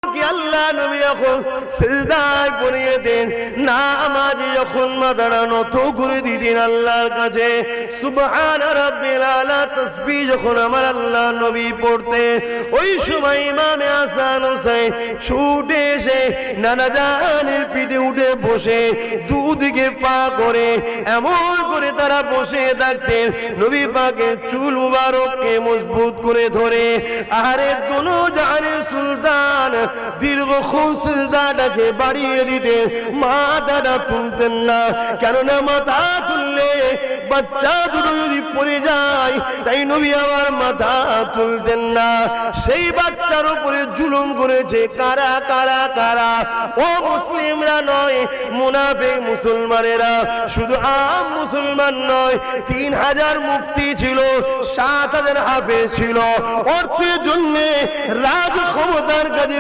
কি আল্লাহ নবী যখন সিজদায় পড়িয়ে দেন, নামাজি যখন মাথাটা নত করে দিতেন আল্লাহর কাছে, সুবহান রাব্বিল আলা তাসবিহ যখন আমার আল্লাহ নবী পড়তেন, ওই সময় ইমামে হাসান হোসেন ছুটে এসে নানা জানের পিঠে উঠে বসে দুদিকে পা করে এমন করে তারা বসে থাকতেন, নবী পাকের চুল মুবারককে মজবুত করে ধরে, আরে দোনো জাহানের সুলতান দীর্ঘক্ষণ সিজদাটাকে বাড়িয়ে দিতেন, মাথাটা তুলতেন না, কেননা মাথা তুললে বাচ্চা দুটো যদি পড়ে যায়, তাই নবী আমার মাথা তুলতেন না। সেই বাচ্চার উপরে জুলুম করেছে কারা কারা কারা? ও মুসলিমরা নয়, মুনাফিক মুসলমানেরা। শুধু আম মুসলমান নয়, 3000 মুফতি ছিল, 7000 হাফেজ ছিল, অর্থের জন্য রাজ ক্ষমতার কাছে